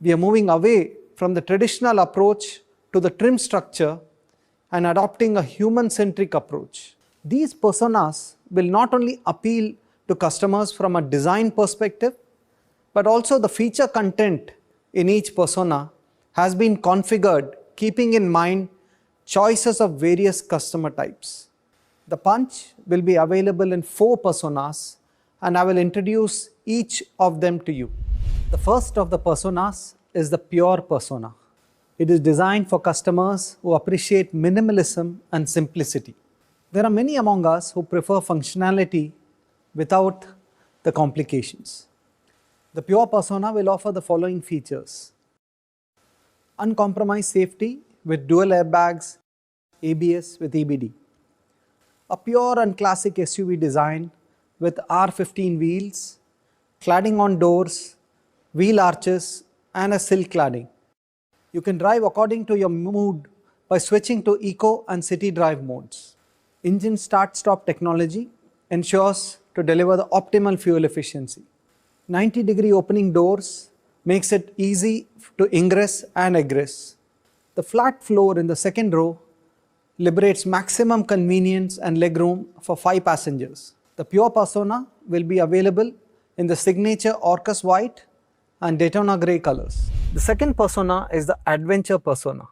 We are moving away from the traditional approach to the trim structure and adopting a human-centric approach. These personas will not only appeal to customers from a design perspective, but also the feature content in each persona has been configured keeping in mind choices of various customer types. The Punch will be available in 4 personas, and I will introduce each of them to you. The first of the personas is the Pure persona. It is designed for customers who appreciate minimalism and simplicity. There are many among us who prefer functionality without the complications. The Pure persona will offer the following features: uncompromised safety with dual airbags, ABS with EBD. A pure and classic SUV design with R15 wheels, cladding on doors, wheel arches and a silk cladding. You can drive according to your mood by switching to eco and city drive modes. Engine start-stop technology ensures to deliver the optimal fuel efficiency. 90-degree opening doors makes it easy to ingress and egress. The flat floor in the second row liberates maximum convenience and legroom for 5 passengers. The Pure persona will be available in the signature Orcus white and Daytona grey colors. The second persona is the Adventure persona,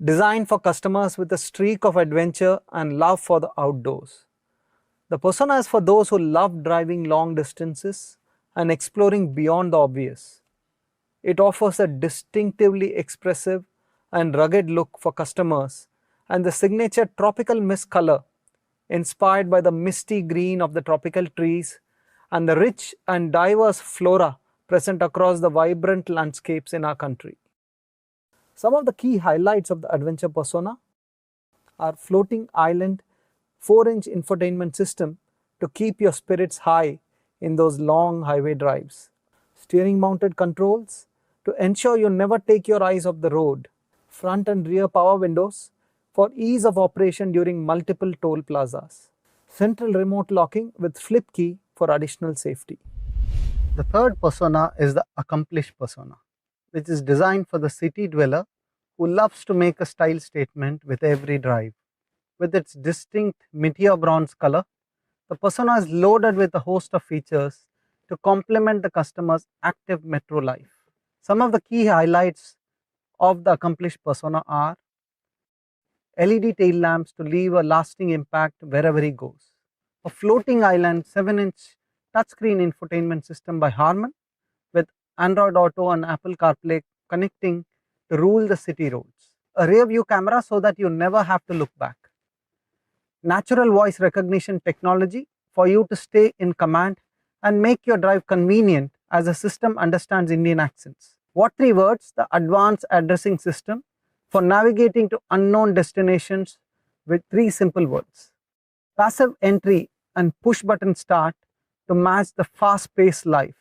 designed for customers with a streak of adventure and love for the outdoors. The persona is for those who love driving long distances and exploring beyond the obvious. It offers a distinctively expressive and rugged look for customers, and the signature tropical mist color inspired by the misty green of the tropical trees and the rich and diverse flora present across the vibrant landscapes in our country. Some of the key highlights of the Adventure persona are floating island 4-inch infotainment system to keep your spirits high in those long highway drives, steering mounted controls to ensure you never take your eyes off the road, front and rear power windows for ease of operation during multiple toll plazas, central remote locking with flip key for additional safety. The third persona is the Accomplished persona, which is designed for the city dweller who loves to make a style statement with every drive. With its distinct meteor bronze color, the persona is loaded with a host of features to complement the customer's active metro life. Some of the key highlights of the Accomplished persona are LED tail lamps to leave a lasting impact wherever he goes, a floating island 7-inch touchscreen infotainment system by Harman with Android Auto and Apple CarPlay connecting to rule the city roads, a rear view camera so that you never have to look back, natural voice recognition technology for you to stay in command and make your drive convenient as the system understands Indian accents. What 3 words, the advanced addressing system for navigating to unknown destinations with 3 simple words. Passive entry and push button start to match the fast-paced life.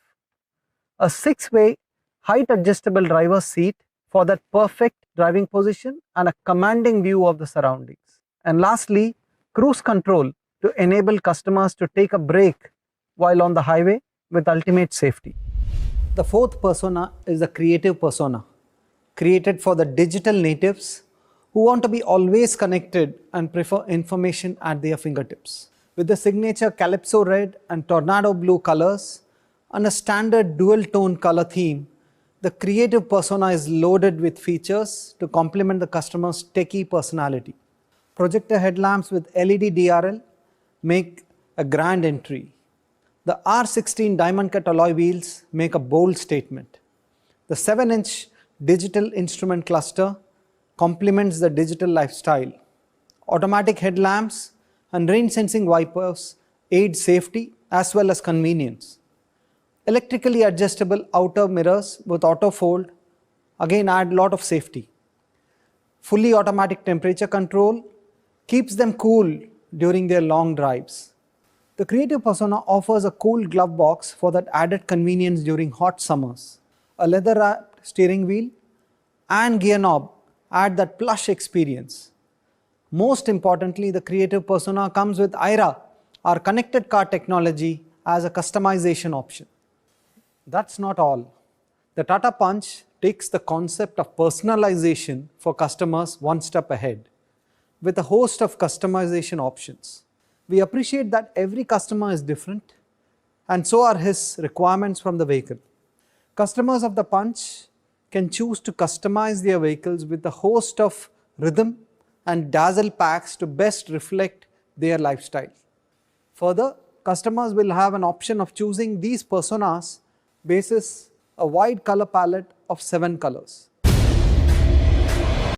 A 6-way height adjustable driver's seat for that perfect driving position and a commanding view of the surroundings. And lastly, cruise control to enable customers to take a break while on the highway with ultimate safety. The fourth persona is the Creative persona, created for the digital natives who want to be always connected and prefer information at their fingertips. With the signature Calypso red and Tornado blue colors and a standard dual tone color theme, the Creative persona is loaded with features to complement the customer's techie personality. Projector headlamps with LED DRL make a grand entry. The R16 diamond cut alloy wheels make a bold statement. The 7-inch digital instrument cluster complements the digital lifestyle. Automatic headlamps and rain sensing wipers aid safety as well as convenience. Electrically adjustable outer mirrors with auto fold again add lot of safety. Fully automatic temperature control keeps them cool during their long drives. The Creative persona offers a cool glove box for that added convenience during hot summers. A leather wrapped steering wheel and gear knob add that plush experience. Most importantly, the Creative persona comes with IRA, our connected car technology, as a customization option. That's not all. The Tata Punch takes the concept of personalization for customers one step ahead with a host of customization options. We appreciate that every customer is different and so are his requirements from the vehicle. Customers of the Punch can choose to customize their vehicles with a host of rhythm and dazzle packs to best reflect their lifestyle. Further, customers will have an option of choosing these personas basis a wide color palette of 7 colors.